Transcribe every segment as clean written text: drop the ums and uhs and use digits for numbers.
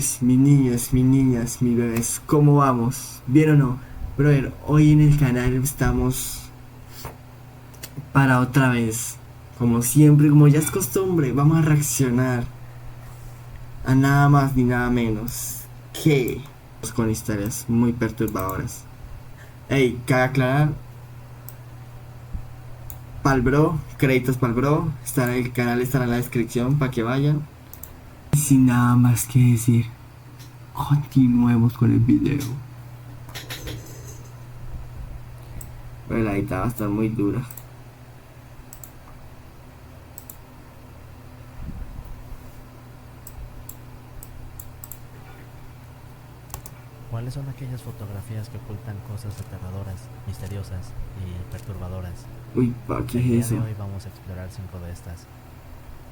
Mis niñas, mis bebés, ¿cómo vamos? ¿Bien o no? Brother, hoy en el canal estamos para otra vez. Como siempre, como ya es costumbre, vamos a reaccionar a nada más ni nada menos que con historias muy perturbadoras. Ey, cabe aclarar, pa'l bro, créditos pa'l bro, el canal estará en la descripción para que vayan. Y sin nada más que decir, continuemos con el video. Bueno, la guitarra va a estar muy dura. ¿Cuáles son aquellas fotografías que ocultan cosas aterradoras, misteriosas y perturbadoras? Uy, pa, ¿qué El día es de eso? hoy vamos a explorar 5 de estas.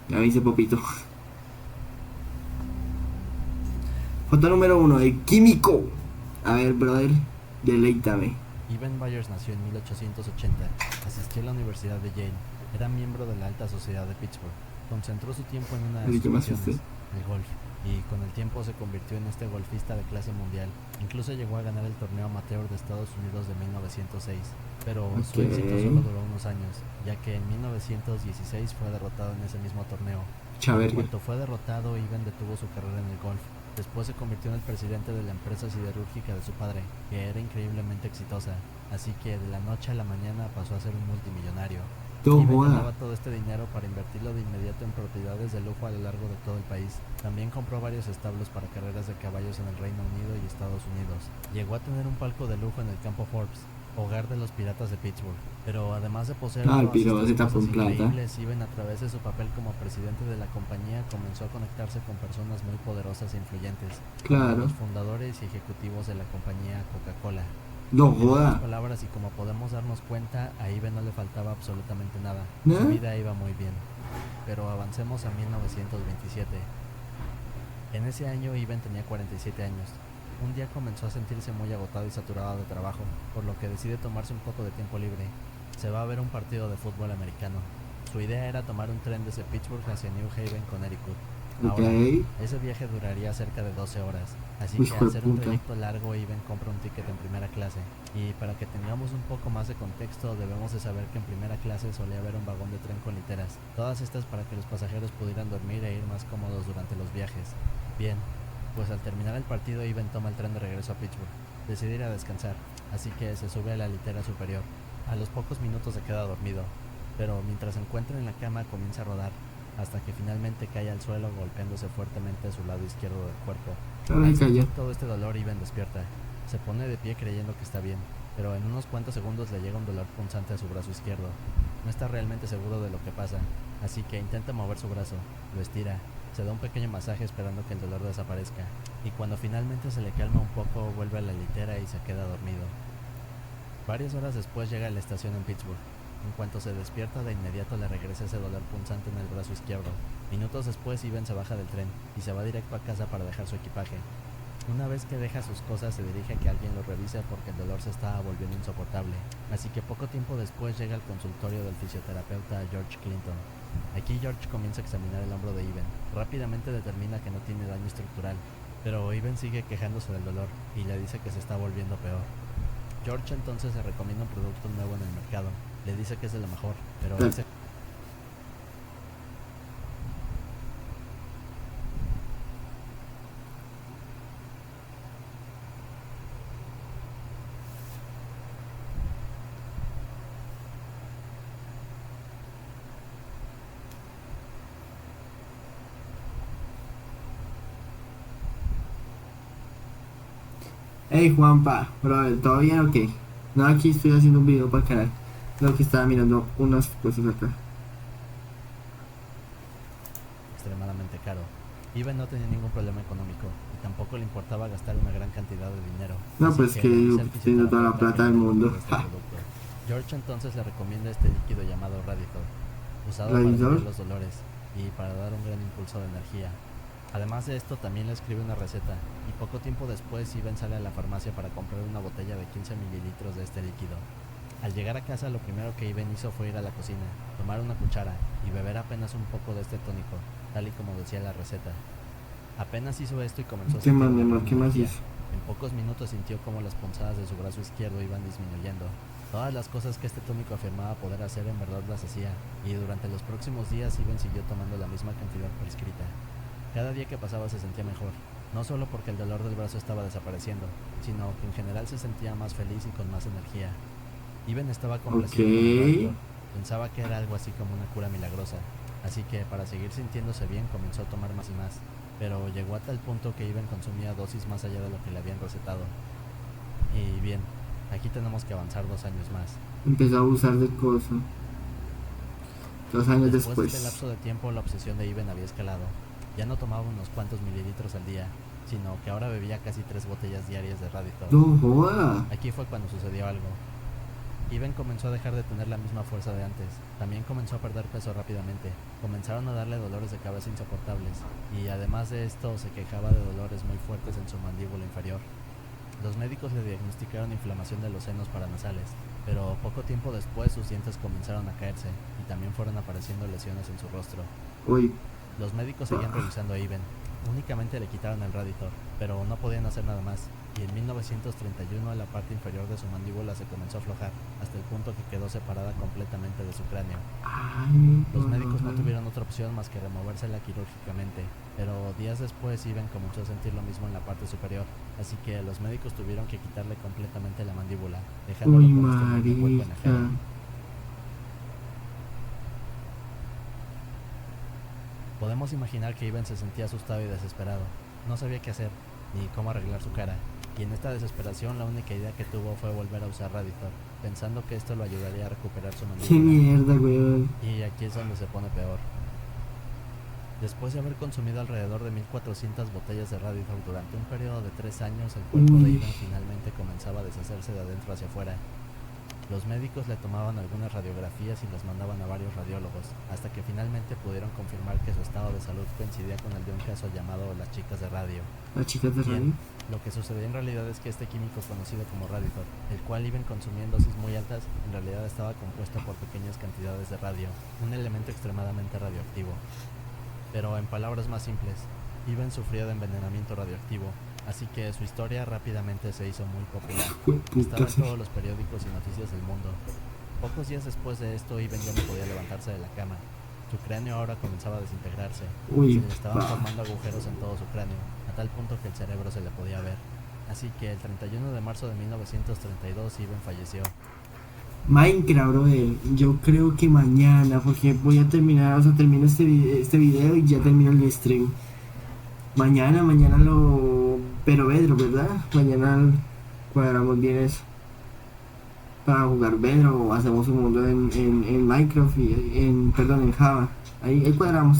Ya me dice Popito. Foto número uno de Químico. A ver, brother, deleítame. Evan Byers nació en 1880, asistió a la Universidad de Yale, era miembro de la alta sociedad de Pittsburgh, concentró su tiempo en una de El sus que más pasiones, usted. el golf, y con el tiempo se convirtió en este golfista de clase mundial. Incluso llegó a ganar el torneo amateur de Estados Unidos de 1906, pero su éxito solo Ok. duró unos años, ya que en 1916 fue derrotado en ese mismo torneo. En Chaverga. cuanto fue derrotado, Evan detuvo su carrera en el golf. Después se convirtió en el presidente de la empresa siderúrgica de su padre, que era increíblemente exitosa, así que de la noche a la mañana pasó a ser un multimillonario. No Evan joda. ganaba todo este dinero para invertirlo de inmediato en propiedades de lujo a lo largo de todo el país. También compró varios establos para carreras de caballos en el Reino Unido y Estados Unidos. Llegó a tener un palco de lujo en el campo Forbes, hogar de los piratas de Pittsburgh. Pero además de poseer Ah, el todas piro estas se tapó cosas en plata. increíbles, Evan, a través de su papel como presidente de la compañía, comenzó a conectarse con personas muy poderosas e influyentes, como Claro. los fundadores y ejecutivos de la compañía Coca-Cola. No En otras joda. palabras, y como podemos darnos cuenta, a Iben no le faltaba absolutamente nada. Su ¿Nada? vida iba muy bien. Pero avancemos a 1927. En ese año Iben tenía 47 años. Un día comenzó a sentirse muy agotado y saturado de trabajo, por lo que decide tomarse un poco de tiempo libre. Se va a ver un partido de fútbol americano. Su idea era tomar un tren desde Pittsburgh hacia New Haven, Connecticut. Ok. Ahora, ese viaje duraría cerca de 12 horas, así Uy, que hijo al de ser un puta. trayecto largo, Iben compra un ticket en primera clase. Y para que tengamos un poco más de contexto, debemos de saber que en primera clase solía haber un vagón de tren con literas, todas estas para que los pasajeros pudieran dormir e ir más cómodos durante los viajes. Bien, pues al terminar el partido, Iben toma el tren de regreso a Pittsburgh. Decide ir a descansar, así que se sube a la litera superior. A los pocos minutos se queda dormido, pero mientras se encuentra en la cama comienza a rodar, hasta que finalmente cae al suelo golpeándose fuertemente a su lado izquierdo del cuerpo. Ay, Al calla. sentir todo este dolor, Ivan despierta. Se pone de pie creyendo que está bien, pero en unos cuantos segundos le llega un dolor punzante a su brazo izquierdo. No está realmente seguro de lo que pasa, así que intenta mover su brazo, lo estira, se da un pequeño masaje esperando que el dolor desaparezca, y cuando finalmente se le calma un poco, vuelve a la litera y se queda dormido. Varias horas después llega a la estación en Pittsburgh. En cuanto se despierta, de inmediato le regresa ese dolor punzante en el brazo izquierdo. Minutos después, Ivan se baja del tren y se va directo a casa para dejar su equipaje. Una vez que deja sus cosas, se dirige a que alguien lo revise porque el dolor se estaba volviendo insoportable. Así que poco tiempo después llega al consultorio del fisioterapeuta George Clinton. Aquí George comienza a examinar el hombro de Ivan. Rápidamente determina que no tiene daño estructural, pero Ivan sigue quejándose del dolor y le dice que se está volviendo peor. George entonces le recomienda un producto nuevo en el mercado. Le dice que es de lo mejor, pero él se... Hey, Juanpa. Brother, ¿todo bien o qué? No, aquí estoy haciendo un video para el canal. Lo que estaba mirando unas cosas acá. extremadamente caro. Ivan no tenía ningún problema económico y tampoco le importaba gastar una gran cantidad de dinero, No, así pues que que le yo dice al tengo toda la fisioterapeuta que plata le del mundo. recomienda este Ja. producto. George entonces le recomienda este líquido llamado Radithor, usado para Revisor. aliviar los dolores y para dar un gran impulso de energía. Además de esto, también le escribe una receta, y poco tiempo después Ivan sale a la farmacia para comprar una botella de 15 mililitros de este líquido. Al llegar a casa, lo primero que Ivan hizo fue ir a la cocina, tomar una cuchara y beber apenas un poco de este tónico, tal y como decía la receta. Apenas hizo esto y comenzó a ¿Qué sentir más, mi una amor? gran ¿Qué más energía. hizo? En pocos minutos sintió como las punzadas de su brazo izquierdo iban disminuyendo. Todas las cosas que este tónico afirmaba poder hacer en verdad las hacía, y durante los próximos días Iben siguió tomando la misma cantidad prescrita. Cada día que pasaba se sentía mejor, no solo porque el dolor del brazo estaba desapareciendo, sino que en general se sentía más feliz y con más energía. Iben estaba complacido con el Raditor. Ok. Pensaba que era algo así como una cura milagrosa, así que para seguir sintiéndose bien comenzó a tomar más y más, pero llegó a tal punto que Iben consumía dosis más allá de lo que le habían recetado. Y bien, aquí tenemos que avanzar 2 años más. Empezó a abusar de cosas. 2 años Después de este después. lapso de tiempo la obsesión de Iben había escalado. Ya no tomaba unos cuantos mililitros al día, sino que ahora bebía casi 3 botellas diarias de Raditor. No joda. Aquí fue cuando sucedió algo. Iben comenzó a dejar de tener la misma fuerza de antes. También comenzó a perder peso rápidamente. Comenzaron a darle dolores de cabeza insoportables. Y además de esto, se quejaba de dolores muy fuertes en su mandíbula inferior. Los médicos le diagnosticaron inflamación de los senos paranasales, pero poco tiempo después sus dientes comenzaron a caerse y también fueron apareciendo lesiones en su rostro. Uy. Los médicos seguían revisando a Iben. Únicamente le quitaron el Raditor, pero no podían hacer nada más, y en 1931 la parte inferior de su mandíbula se comenzó a aflojar, hasta el punto que quedó separada completamente de su cráneo. Ay, Los médicos no tuvieron otra opción más que removérsela quirúrgicamente, pero días después Iben comenzó a sentir lo mismo en la parte superior, así que los médicos tuvieron que quitarle completamente la mandíbula, dejándolo Uy, con este enorme hueco en la cara. marica. Podemos imaginar que Iben se sentía asustado y desesperado. No sabía qué hacer, ni cómo arreglar su cara, y en esta desesperación la única idea que tuvo fue volver a usar Raditor, pensando que esto lo ayudaría a recuperar su Qué mandíbula. mierda, weón. Y aquí es donde se pone peor. Después de haber consumido alrededor de 1400 botellas de Raditor durante un periodo de 3 años, el cuerpo de Iben finalmente comenzaba a deshacerse de adentro hacia afuera. Los médicos le tomaban algunas radiografías y las mandaban a varios radiólogos, hasta que finalmente pudieron confirmar que su estado de salud coincidía con el de un caso llamado las chicas de radio. Las chicas de radio. Bien, lo que sucedía en realidad es que este químico conocido como Raditor, el cual Iben consumía en dosis muy altas, en realidad estaba compuesto por pequeñas cantidades de radio, un elemento extremadamente radioactivo. Pero en palabras más simples, Iben sufría de envenenamiento radioactivo, así que su historia rápidamente se hizo muy popular. Estaba en todos los periódicos y noticias del mundo. Pocos días después de esto, Iben ya no podía levantarse de la cama. Su cráneo ahora comenzaba a desintegrarse. Se le estaban formando agujeros en todo su cráneo, a tal punto que el cerebro se le podía ver. Así que el 31 de marzo de 1932 Iben falleció. Minecraft, brother. Yo creo que mañana, porque voy a terminar, o sea, termino este video y ya termino el stream. Mañana lo... Pero Bedrock, ¿verdad? Mañana cuadramos bien eso. Para jugar Bedrock o hacemos un mundo en Minecraft y perdón, en Java. Ahí cuadramos.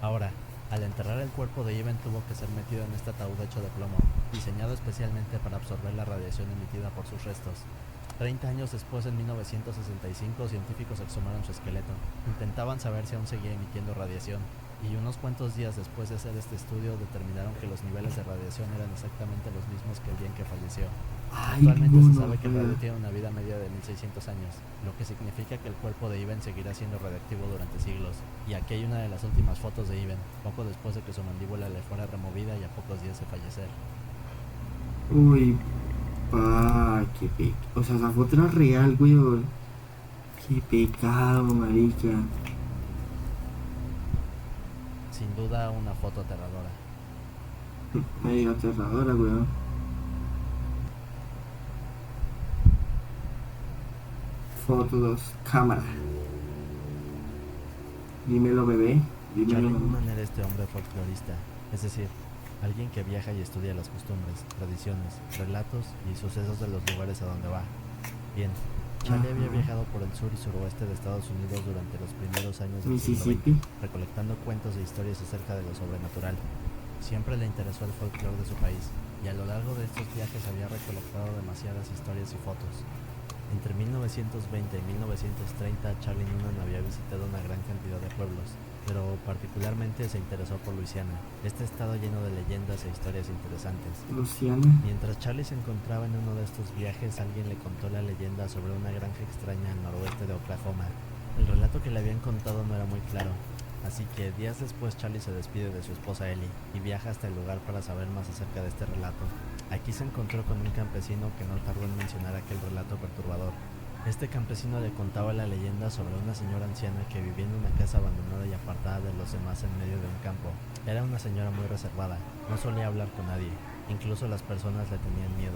Ahora, al enterrar el cuerpo de Iben tuvo que ser metido en este ataúd hecho de plomo, diseñado especialmente para absorber la radiación emitida por sus restos. 30 años después, en 1965, científicos exhumaron su esqueleto. Intentaban saber si aún seguía emitiendo radiación, y unos cuantos días después de hacer este estudio determinaron que los niveles de radiación eran exactamente los mismos que el día en que falleció. Actualmente se sabe que el radio tiene una vida media de 1600 años, lo que significa que el cuerpo de Iben seguirá siendo radiactivo durante siglos. Y aquí hay una de las últimas fotos de Iben, poco después de que su mandíbula le fuera removida y a pocos días de fallecer. Uy, qué pecado. O sea, esa foto era real, weón. Qué pecado, marica. Sin duda una foto aterradora. Medio aterradora, weón. Foto 2, cámara. Dímelo, bebé. Dímelo. Charlie Newman era este hombre folclorista, es decir, alguien que viaja y estudia las costumbres, tradiciones, relatos y sucesos de los lugares a donde va. Bien, Charlie había viajado por el sur y suroeste de Estados Unidos durante los primeros años del siglo Mississippi. XX, recolectando cuentos e historias acerca de lo sobrenatural. Siempre le interesó el folclore de su país, y a lo largo de estos viajes había recolectado demasiadas historias y fotos. Entre 1920 y 1930, Charlie Newman había visitado una gran cantidad de pueblos, pero particularmente se interesó por Luisiana, este estado lleno de leyendas e historias interesantes. Luciana. Mientras Charlie se encontraba en uno de estos viajes, alguien le contó la leyenda sobre una granja extraña al noroeste de Oklahoma. El relato que le habían contado no era muy claro, Así que días después Charlie se despide de su esposa Ellie y viaja hasta el lugar para saber más acerca de este relato. Aquí se encontró con un campesino que no tardó en mencionar aquel relato perturbador. Este campesino le contaba la leyenda sobre una señora anciana que vivía en una casa abandonada y apartada de los demás en medio de un campo. Era una señora muy reservada, no solía hablar con nadie, incluso las personas le tenían miedo.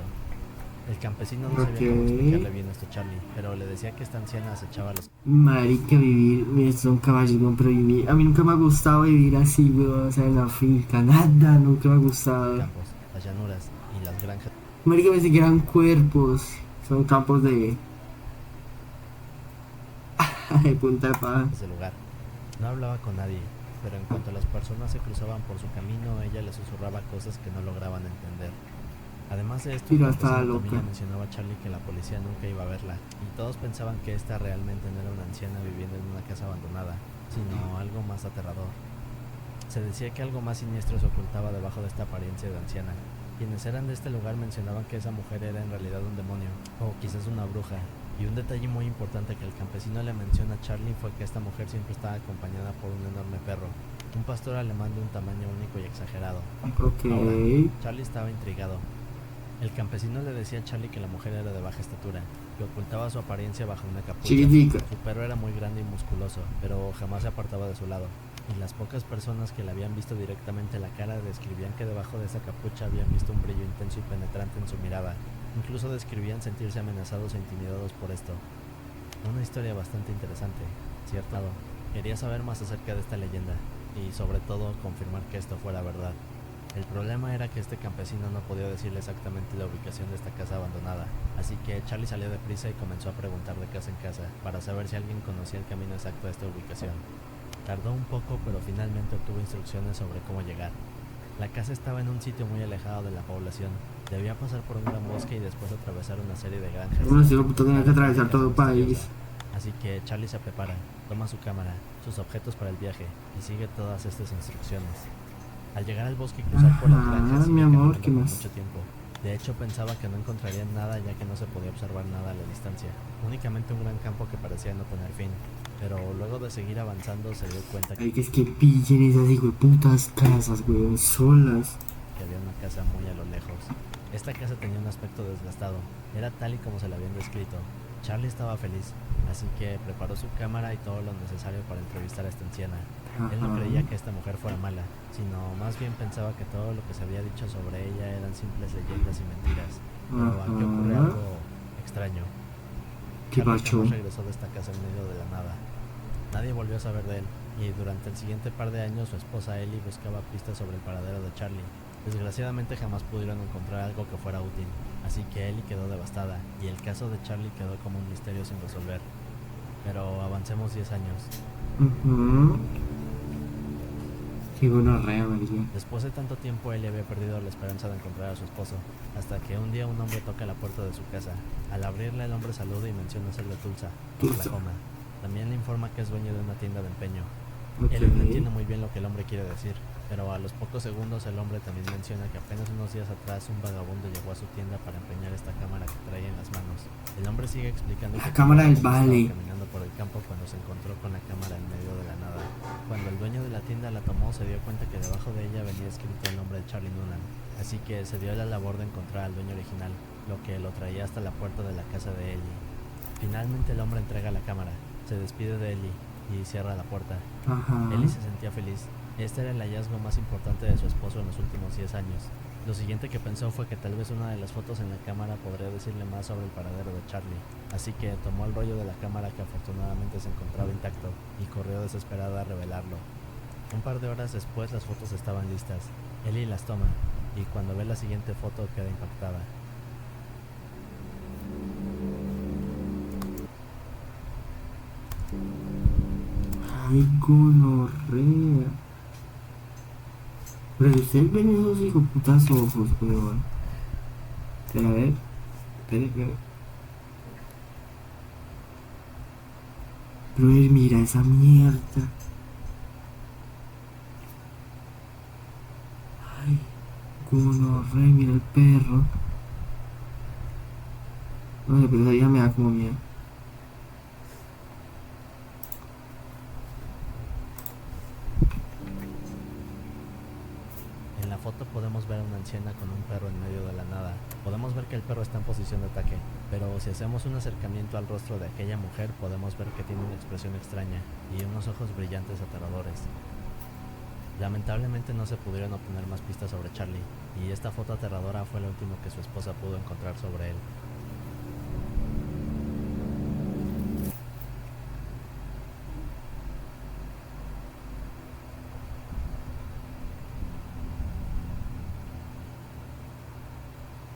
El campesino no sabía cómo explicarle bien esto a Charlie, pero le decía que esta anciana acechaba los Marica, vivir, mira, son caballos, weón, pero vivir, a mí nunca me ha gustado vivir así, weón, o sea, en la finca, nada, nunca me ha gustado. campos, las llanuras y las granjas Marica, pensé que eran cuerpos, son campos de punta de paja. de ese lugar. No hablaba con nadie, pero en cuanto las personas se cruzaban por su camino, ella les susurraba cosas que no lograban entender. Además de esto, el Mira, estaba campesino también loca. le mencionaba a Charlie que la policía nunca iba a verla, y todos pensaban que esta realmente no era una anciana viviendo en una casa abandonada, sino algo más aterrador. Se decía que algo más siniestro se ocultaba debajo de esta apariencia de anciana. Quienes eran de este lugar mencionaban que esa mujer era en realidad un demonio, o quizás una bruja. Y un detalle muy importante que el campesino le menciona a Charlie fue que esta mujer siempre estaba acompañada por un enorme perro, un pastor alemán de un tamaño único y exagerado. Ok. Ahora, Charlie estaba intrigado. El campesino le decía a Charlie que la mujer era de baja estatura, que ocultaba su apariencia bajo una capucha. Chiquitica. Su perro era muy grande y musculoso, pero jamás se apartaba de su lado. Y las pocas personas que le habían visto directamente la cara describían que debajo de esa capucha habían visto un brillo intenso y penetrante en su mirada. Incluso describían sentirse amenazados e intimidados por esto. Una historia bastante interesante, ¿cierto? Quería saber más acerca de esta leyenda, y sobre todo confirmar que esto fuera verdad. El problema era que este campesino no podía decirle exactamente la ubicación de esta casa abandonada, así que Charlie salió deprisa y comenzó a preguntar de casa en casa para saber si alguien conocía el camino exacto a esta ubicación. Tardó un poco, pero finalmente obtuvo instrucciones sobre cómo llegar. La casa estaba en un sitio muy alejado de la población. Debía pasar por un gran bosque y después atravesar una serie de granjas. Bueno, si puto tenía que atravesar todo el país. Así que Charlie se prepara, toma su cámara, sus objetos para el viaje y sigue todas estas instrucciones. Al llegar al bosque y cruzar por las granjas, mi siguió amor, caminando ¿qué por más? mucho tiempo. De hecho, pensaba que no encontraría nada ya que no se podía observar nada a la distancia, únicamente un gran campo que parecía no tener fin. Pero luego de seguir avanzando se dio cuenta Ay, que es que pillen esas hijueputas casas, weón, solas. que había una casa muy a lo lejos. Esta casa tenía un aspecto desgastado, era tal y como se la habían descrito. Charlie estaba feliz, así que preparó su cámara y todo lo necesario para entrevistar a esta anciana. Él no creía que esta mujer fuera mala, sino más bien pensaba que todo lo que se había dicho sobre ella eran simples leyendas y mentiras. Pero aquí ocurre algo extraño. ¿Qué Charlie pacho? jamás regresó de esta casa en medio de la nada. Nadie volvió a saber de él, y durante el siguiente par de años su esposa Ellie buscaba pistas sobre el paradero de Charlie. Desgraciadamente jamás pudieron encontrar algo que fuera útil, así que Ellie quedó devastada, y el caso de Charlie quedó como un misterio sin resolver. Pero avancemos 10 años. Qué gonorrea, marica. Después de tanto tiempo, Ellie había perdido la esperanza de encontrar a su esposo, hasta que un día un hombre toca la puerta de su casa. Al abrirla, el hombre saluda y menciona ser de Tulsa, Oklahoma. También le informa que es dueño de una tienda de empeño. Ellie no entiende muy bien lo que el hombre quiere decir, pero a los pocos segundos el hombre también menciona que apenas unos días atrás un vagabundo llegó a su tienda para empeñar esta cámara que traía en las manos. El hombre sigue explicando que La cámara del estaba vale. caminando por el campo cuando se encontró con la cámara en medio de la nada. Cuando el dueño de la tienda la tomó, se dio cuenta que debajo de ella venía escrito el nombre de Charlie Noonan, así que se dio a la labor de encontrar al dueño original, lo que lo traía hasta la puerta de la casa de Ellie. Finalmente el hombre entrega la cámara, se despide de Ellie y cierra la puerta. Ellie se sentía feliz. Este era el hallazgo más importante de su esposo en los últimos 10 años. Lo siguiente que pensó fue que tal vez una de las fotos en la cámara podría decirle más sobre el paradero de Charlie, así que tomó el rollo de la cámara que afortunadamente se encontraba intacto y corrió desesperada a revelarlo. Un par de horas después las fotos estaban listas. Ellie las toma y cuando ve la siguiente foto queda impactada. Ay, gonorrea. Pero ustedes ven esos hijuputas ojos, weón. Pero a ver. Espere. Brother, mira esa mierda. Ay, gonorrea, mira el perro. No sé, pero esa ya me da como miedo. foto podemos ver a una anciana con un perro en medio de la nada. Podemos ver que el perro está en posición de ataque, pero si hacemos un acercamiento al rostro de aquella mujer podemos ver que tiene una expresión extraña y unos ojos brillantes aterradores. Lamentablemente no se pudieron obtener más pistas sobre Charlie, y esta foto aterradora fue lo último que su esposa pudo encontrar sobre él.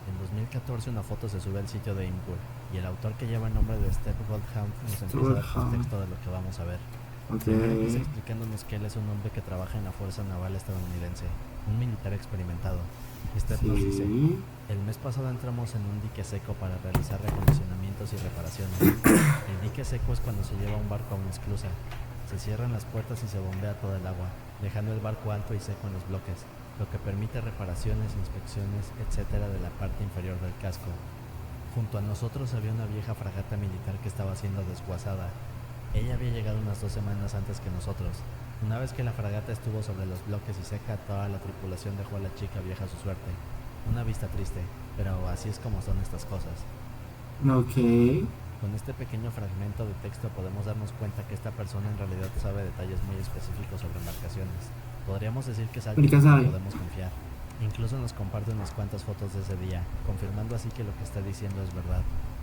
En 2014 una foto se sube al sitio de Imgur, y el autor, que lleva el nombre de Step Goldham, nos empieza a dar contexto de lo que vamos a ver. Primero empieza explicándonos que él es un hombre que trabaja en la Fuerza Naval estadounidense, un militar experimentado. Step nos dice: el mes pasado entramos en un dique seco para realizar recondicionamientos y reparaciones. El dique seco es cuando se lleva un barco a una esclusa. Se cierran las puertas y se bombea toda el agua, dejando el barco alto y seco en los bloques, lo que permite reparaciones, inspecciones, etc. de la parte inferior del casco. Junto a nosotros había una vieja fragata militar que estaba siendo desguazada. Ella había llegado unas 2 semanas antes que nosotros. Una vez que la fragata estuvo sobre los bloques y seca, toda la tripulación dejó a la chica vieja a su suerte. Una vista triste, pero así es como son estas cosas. Ok. Con este pequeño fragmento de texto podemos darnos cuenta que esta persona en realidad sabe detalles muy específicos sobre embarcaciones. Podríamos decir que es alguien en quien podemos confiar. Incluso nos comparte unas cuantas fotos de ese día, confirmando así que lo que está diciendo es verdad.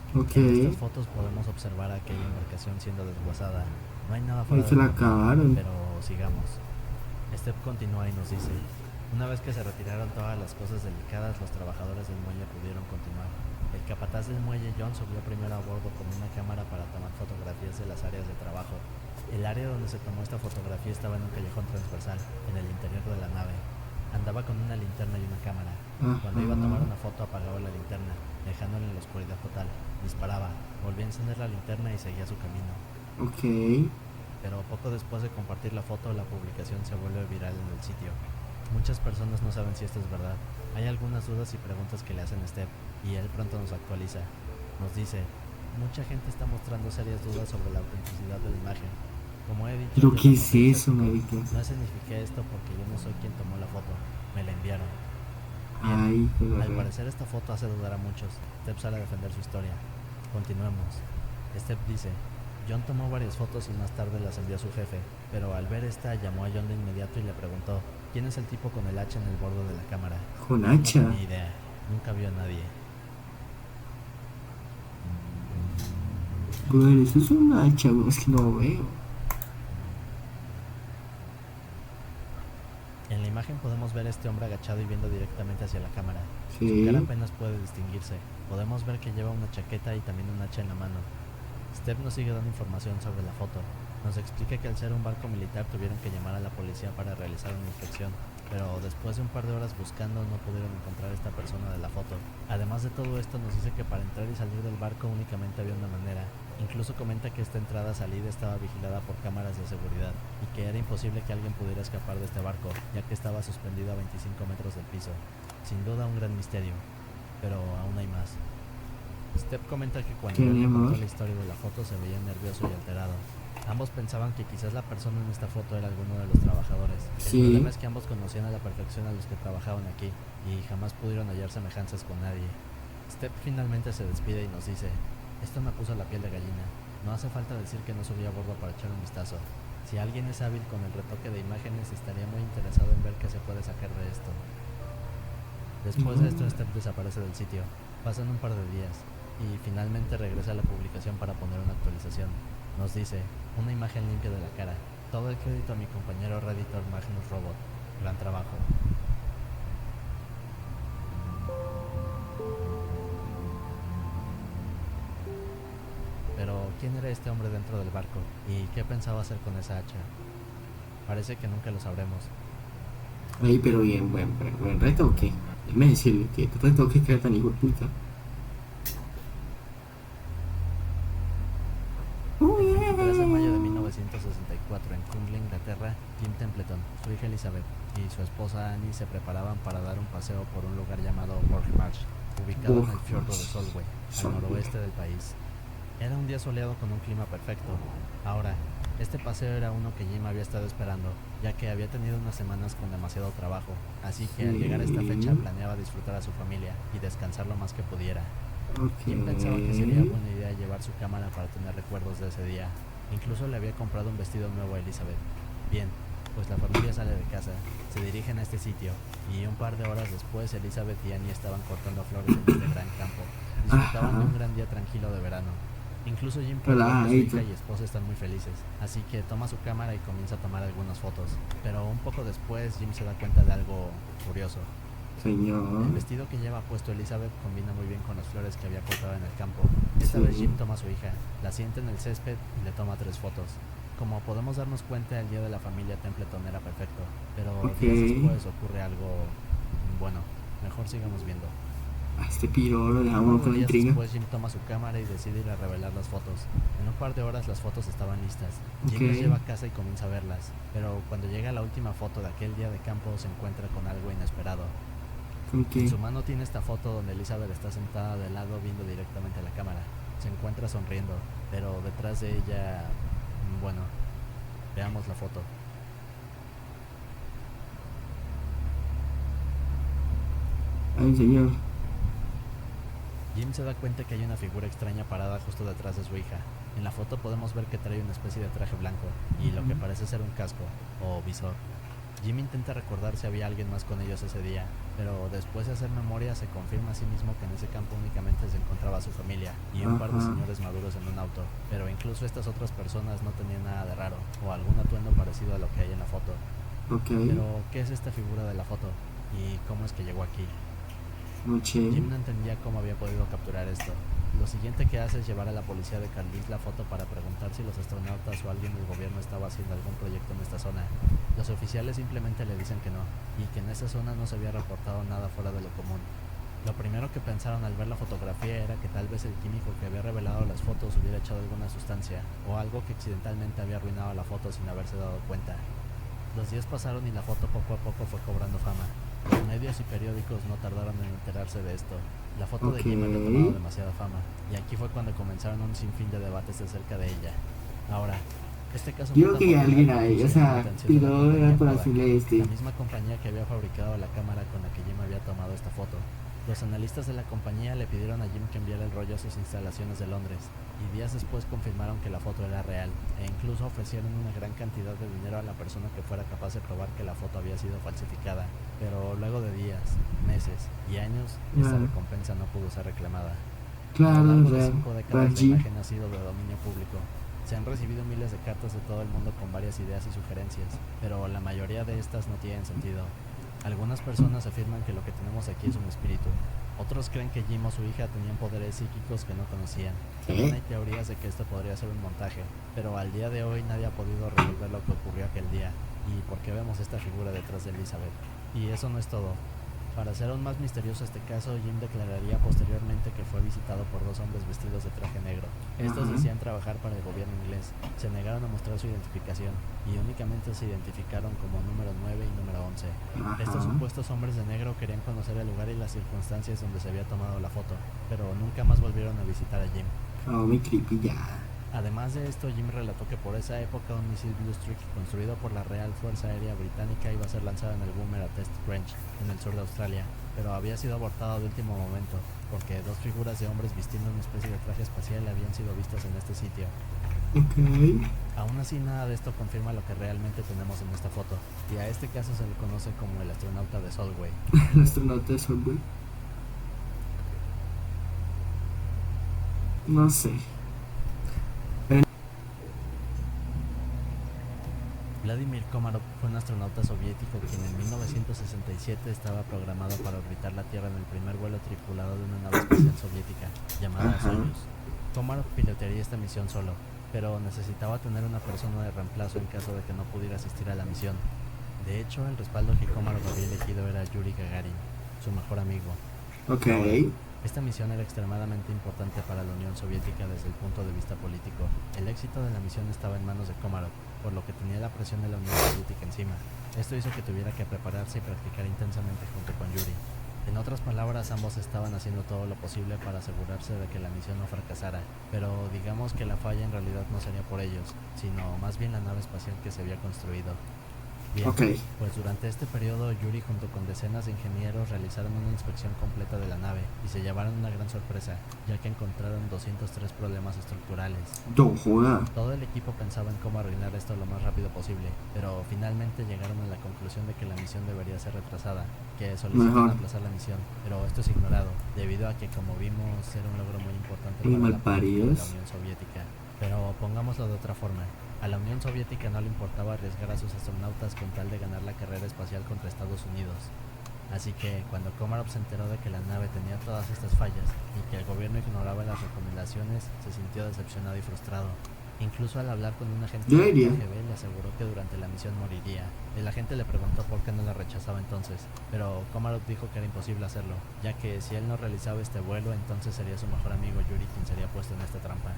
En estas fotos podemos observar a aquella embarcación siendo desguazada. No hay nada fuera de lo normal, pero sigamos. Step continúa y nos dice: una vez que se retiraron todas las cosas delicadas, los trabajadores del muelle pudieron continuar. El capataz del muelle, John, subió primero a bordo con una cámara para tomar fotografías de las áreas de trabajo. El área donde se tomó esta fotografía estaba en un callejón transversal, en el interior de la nave. Andaba con una linterna y una cámara. Cuando iba a tomar una foto apagaba la linterna, dejándola en la oscuridad total. Disparaba, volvía a encender la linterna y seguía su camino. Ok. Pero poco después de compartir la foto, la publicación se vuelve viral en el sitio. Muchas personas no saben si esto es verdad. Hay algunas dudas y preguntas que le hacen a Step, y él pronto nos actualiza. Nos dice: mucha gente está mostrando serias dudas sobre la autenticidad de la imagen. Como he dicho, ¿pero qué es eso, marica? no significa esto porque yo no soy quien tomó la foto, me la enviaron. Bien, al parecer esta foto hace dudar a muchos. Step sale a defender su historia. Continuemos. Step dice: John tomó varias fotos y más tarde las envió a su jefe, pero al ver esta llamó a John de inmediato y le preguntó: ¿quién es el tipo con el hacha en el borde de la cámara? ¿Con hacha? No tenía idea, nunca vio a nadie. Bueno, eso es un hacha, es que no veo. En la imagen podemos ver a este hombre agachado y viendo directamente hacia la cámara. Sí. Su cara apenas puede distinguirse. Podemos ver que lleva una chaqueta y también un hacha en la mano. Step nos sigue dando información sobre la foto. Nos explica que al ser un barco militar tuvieron que llamar a la policía para realizar una inspección, pero después de un par de horas buscando no pudieron encontrar a esta persona de la foto. Además de todo esto, nos dice que para entrar y salir del barco únicamente había una manera. Incluso comenta que esta entrada-salida estaba vigilada por cámaras de seguridad y que era imposible que alguien pudiera escapar de este barco, ya que estaba suspendido a 25 metros del piso. Sin duda un gran misterio, pero aún hay más. Step comenta que cuando él contó la historia de la foto se veía nervioso y alterado. Ambos pensaban que quizás la persona en esta foto era alguno de los trabajadores. El problema es que ambos conocían a la perfección a los que trabajaban aquí y jamás pudieron hallar semejanzas con nadie. Step finalmente se despide y nos dice: esto me puso la piel de gallina. No hace falta decir que no subí a bordo para echar un vistazo. Si alguien es hábil con el retoque de imágenes, estaría muy interesado en ver qué se puede sacar de esto. Después de esto, Step desaparece del sitio. Pasan un par de días y finalmente regresa a la publicación para poner una actualización. Nos dice: una imagen limpia de la cara. Todo el crédito a mi compañero Redditor Magnus Robot. Gran trabajo. Pero, ¿quién era este hombre dentro del barco? ¿Y qué pensaba hacer con esa hacha? Parece que nunca lo sabremos. Ay, pero bien, buen retoque. Déjame decirle que tu retoque queda tan hijo de puta. El 3 de mayo de 1964, en Cumberland, Inglaterra, Jim Templeton, su hija Elizabeth y su esposa Annie se preparaban para dar un paseo por un lugar llamado Borgmarsh, ubicado en el fiordo de Solway, al noroeste del país. Era un día soleado con un clima perfecto. Ahora, este paseo era uno que Jim había estado esperando. ya que había tenido unas semanas con demasiado trabajo, así que al llegar a esta fecha planeaba disfrutar a su familia y descansar lo más que pudiera. Jim pensaba que sería Ok. buena idea llevar su cámara para tener recuerdos de ese día. Incluso le había comprado un vestido nuevo a Elizabeth. Bien, pues la familia sale de casa, se dirigen a este sitio, y un par de horas después Elizabeth y Annie estaban cortando flores en este gran campo. Disfrutaban de Ajá. un gran día tranquilo de verano. Incluso Jim puede ver que su Relajadito. hija y esposa están muy felices, así que toma su cámara y comienza a tomar algunas fotos. Pero un poco después Jim se da cuenta de algo curioso. El Señor. vestido que lleva puesto Elizabeth combina muy bien con las flores que había cortado en el campo. Esta vez Sí. Jim toma a su hija, la sienta en el césped y le toma 3 fotos. Como podemos darnos cuenta, el día de la familia Templeton era perfecto, pero Ok. días después ocurre algo... bueno, mejor sigamos viendo. A este piro lo Un par dejamos de con la días intriga. después Jim toma su cámara y decide ir a revelar las fotos. En un par de horas las fotos estaban listas. Jim las lleva Ok. a casa y comienza a verlas, pero cuando llega a la última foto de aquel día de campo se encuentra con algo inesperado. ¿Con En qué? su mano tiene esta foto donde Elizabeth está sentada de lado viendo directamente a la cámara. Se encuentra sonriendo, pero detrás de ella... bueno, veamos la foto. Ay, señor. Jim se da cuenta que hay una figura extraña parada justo detrás de su hija. En la foto podemos ver que trae una especie de traje blanco y lo que parece ser un casco o visor. Jim intenta recordar si había alguien más con ellos ese día, pero después de hacer memoria se confirma a sí mismo que en ese campo únicamente se encontraba su familia y un par de Ajá. señores maduros en un auto, pero incluso estas otras personas no tenían nada de raro o algún atuendo parecido a lo que hay en la foto. Ok. Pero, ¿qué es esta figura de la foto? ¿Y cómo es que llegó aquí? Noche. Jim no entendía cómo había podido capturar esto. Lo siguiente que hace es llevar a la policía de Carlisle la foto para preguntar si los astronautas o alguien del gobierno estaba haciendo algún proyecto en esta zona. Los oficiales simplemente le dicen que no, y que en esa zona no se había reportado nada fuera de lo común. Lo primero que pensaron al ver la fotografía era que tal vez el químico que había revelado las fotos hubiera echado alguna sustancia, o algo que accidentalmente había arruinado la foto sin haberse dado cuenta. Los días pasaron y la foto poco a poco fue cobrando fama. Los medios y periódicos no tardaron en enterarse de esto. La foto de Ok. Jim había tomado demasiada fama, y aquí fue cuando comenzaron un sinfín de debates acerca de ella. Ahora, este caso fue Digo tan que popular alguien que ahí, o incluso llamó la sea, atención de la piro era compañía por Kodak, hacerle la este. misma compañía que había fabricado la cámara con la que Jim había tomado esta foto. Los analistas de la compañía le pidieron a Jim que enviara el rollo a sus instalaciones de Londres, y días después confirmaron que la foto era real, e incluso ofrecieron una gran cantidad de dinero a la persona que fuera capaz de probar que la foto había sido falsificada. Pero luego de días, meses y años, esta Claro. recompensa no pudo ser reclamada. A lo Claro, largo de real. 5 décadas la Reggie. imagen ha sido de dominio público. Se han recibido miles de cartas de todo el mundo con varias ideas y sugerencias, pero la mayoría de estas no tienen sentido. Algunas personas afirman que lo que tenemos aquí es un espíritu. Otros creen que Jim o su hija tenían poderes psíquicos que no conocían. También hay teorías de que esto podría ser un montaje, pero al día de hoy nadie ha podido resolver lo que ocurrió aquel día y por qué vemos esta figura detrás de Elizabeth. Y eso no es todo. Para hacer aún más misterioso este caso, Jim declararía posteriormente que fue visitado por 2 hombres vestidos de traje negro. Estos Ajá. decían trabajar para el gobierno inglés, se negaron a mostrar su identificación y únicamente se identificaron como número 9 y número 11. Estos Ajá. supuestos hombres de negro querían conocer el lugar y las circunstancias donde se había tomado la foto, pero nunca más volvieron a visitar a Jim. Oh, muy creepy ya. Además de esto, Jim relató que por esa época un misil Blue Streak construido por la Real Fuerza Aérea Británica iba a ser lanzado en el Woomera Test Range, en el sur de Australia, pero había sido abortado de último momento, porque 2 figuras de hombres vistiendo una especie de traje espacial habían sido vistas en este sitio. Ok. Aún así, nada de esto confirma lo que realmente tenemos en esta foto, y a este caso se le conoce como el astronauta de Solway. El astronauta de Solway. No sé. Vladimir Komarov fue un astronauta soviético quien en 1967 estaba programado para orbitar la Tierra en el primer vuelo tripulado de una nave espacial soviética llamada Ajá. Soyuz. Komarov pilotearía esta misión solo, pero necesitaba tener una persona de reemplazo en caso de que no pudiera asistir a la misión. De hecho, el respaldo que Komarov había elegido era Yuri Gagarin, su mejor amigo. Ok. Ahora, esta misión era extremadamente importante para la Unión Soviética desde el punto de vista político. El éxito de la misión estaba en manos de Komarov, por lo que tenía la presión de la Unión Soviética encima. Esto hizo que tuviera que prepararse y practicar intensamente junto con Yuri. En otras palabras, ambos estaban haciendo todo lo posible para asegurarse de que la misión no fracasara, pero digamos que la falla en realidad no sería por ellos, sino más bien la nave espacial que se había construido. Bien, Ok. pues durante este periodo Yuri junto con decenas de ingenieros realizaron una inspección completa de la nave y se llevaron una gran sorpresa, ya que encontraron 203 problemas estructurales. No joda. Todo el equipo pensaba en cómo arreglar esto lo más rápido posible, pero finalmente llegaron a la conclusión de que la misión debería ser retrasada, que solicitan Mejor. aplazar la misión, pero esto es ignorado, debido a que como vimos era un logro muy importante Y para la política de la malparidos. Unión Soviética. Pero pongámoslo de otra forma, a la Unión Soviética no le importaba arriesgar a sus astronautas con tal de ganar la carrera espacial contra Estados Unidos. Así que cuando Komarov se enteró de que la nave tenía todas estas fallas y que el gobierno ignoraba las recomendaciones, se sintió decepcionado y frustrado. Incluso al hablar con un agente Yo del diría. KGB le aseguró que durante la misión moriría. El agente le preguntó por qué no la rechazaba entonces, pero Komarov dijo que era imposible hacerlo, ya que si él no realizaba este vuelo, entonces sería su mejor amigo Yuri quien sería puesto en esta trampa.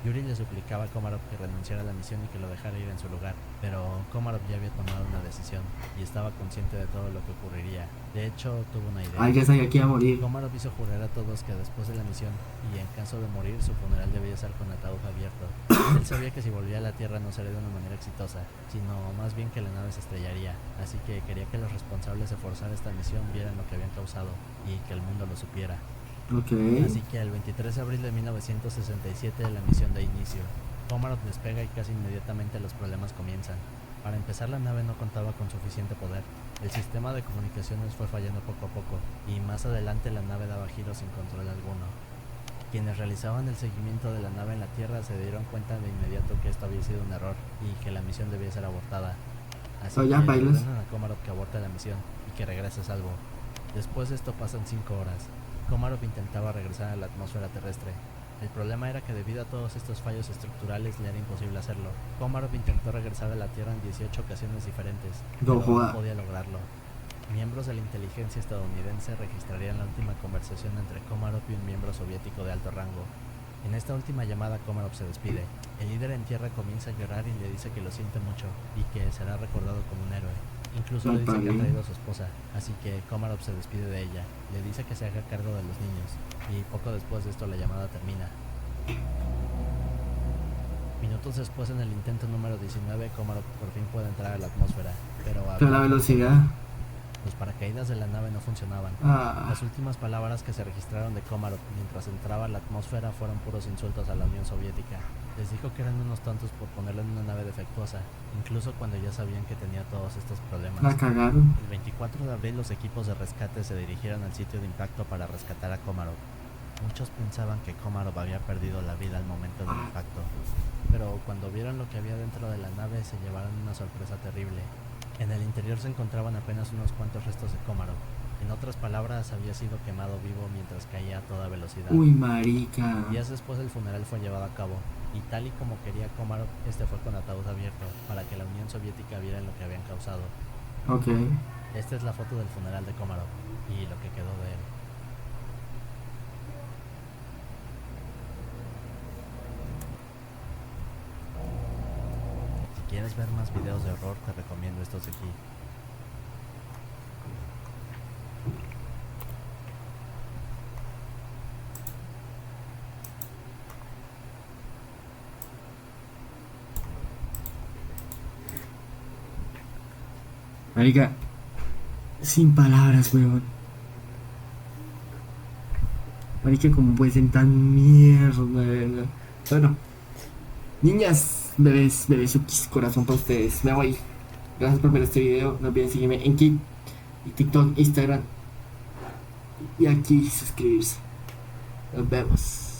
Yuri le suplicaba a Komarov que renunciara a la misión y que lo dejara ir en su lugar, pero Komarov ya había tomado una decisión y estaba consciente de todo lo que ocurriría. De hecho, tuvo una idea. Ay, ya sabía que iba a morir. Komarov hizo jurar a todos que después de la misión, y en caso de morir, su funeral debía ser con ataúd abierto. Él sabía que si volvía a la Tierra no sería de una manera exitosa, sino más bien que la nave se estrellaría, así que quería que los responsables de forzar esta misión vieran lo que habían causado, y que el mundo lo supiera. Ok. Así que el 23 de abril de 1967 la misión da inicio. Komarov despega y casi inmediatamente los problemas comienzan. Para empezar, la nave no contaba con suficiente poder. El sistema de comunicaciones fue fallando poco a poco, y más adelante la nave daba giros sin control alguno. Quienes realizaban el seguimiento de la nave en la Tierra se dieron cuenta de inmediato que esto había sido un error y que la misión debía ser abortada. Así Oh, que ya, le bailas. ordenan a Komarov que aborte la misión y que regrese a salvo. Después de esto pasan 5 horas. Komarov intentaba regresar a la atmósfera terrestre. El problema era que debido a todos estos fallos estructurales le era imposible hacerlo. Komarov intentó regresar a la Tierra en 18 ocasiones diferentes, No pero joda. no podía lograrlo. Miembros de la inteligencia estadounidense registrarían la última conversación entre Komarov y un miembro soviético de alto rango. En esta última llamada Komarov se despide. El líder en tierra comienza a llorar y le dice que lo siente mucho y que será recordado como un héroe. Incluso le dice que ha traído a su esposa, así que Komarov se despide de ella, le dice que se haga cargo de los niños, y poco después de esto la llamada termina. Minutos después, en el intento número 19, Komarov por fin puede entrar a la atmósfera, pero Pero la velocidad. los paracaídas de la nave no funcionaban. Ah. Las últimas palabras que se registraron de Komarov mientras entraba a la atmósfera fueron puros insultos a la Unión Soviética. Les dijo que eran unos tontos por ponerlo en una nave defectuosa, incluso cuando ya sabían que tenía todos estos problemas. La cagaron. El 24 de abril los equipos de rescate se dirigieron al sitio de impacto para rescatar a Komarov. Muchos pensaban que Komarov había perdido la vida al momento del impacto, pero cuando vieron lo que había dentro de la nave se llevaron una sorpresa terrible. En el interior se encontraban apenas unos cuantos restos de Komarov. En otras palabras, había sido quemado vivo mientras caía a toda velocidad. Uy, marica. Días después el funeral fue llevado a cabo, y tal y como quería Komarov, este fue con ataúd abierto, para que la Unión Soviética viera lo que habían causado. Ok. Esta es la foto del funeral de Komarov, y lo que quedó de él. Si quieres ver más videos de horror, te recomiendo estos de aquí. Marica. Sin palabras, weón. Marica, como puede ser tan mierda, verga. Bueno. Niñas, bebés, bebés, corazón para ustedes. Me voy. Gracias por ver este video. No olviden seguirme en Kik, TikTok, Instagram. Y aquí suscribirse. Nos vemos.